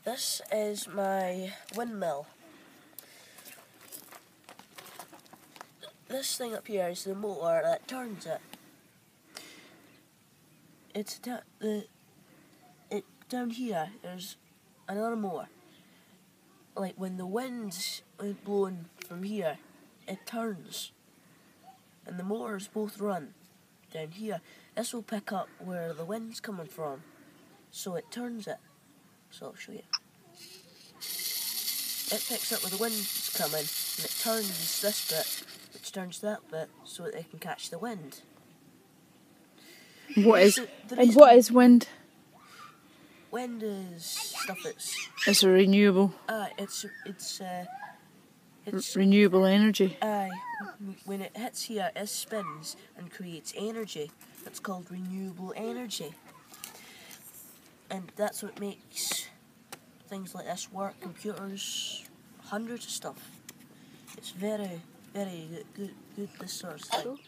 This is my windmill. This thing up here is the motor that turns it. Down here there's another motor. Like when the wind's blowing from here, it turns, and the motors both run down here. This will pick up where the wind's coming from, so it turns it. So I'll show you. It picks up where the wind's coming, and it turns this bit, which turns that bit, so that they can catch the wind. What is wind? Wind is stuff that's... It's a renewable. It's renewable energy. When it hits here, it spins and creates energy. That's called renewable energy. And that's what makes things like this work. Computers, hundreds of stuff. It's very, very good, this sort of thing.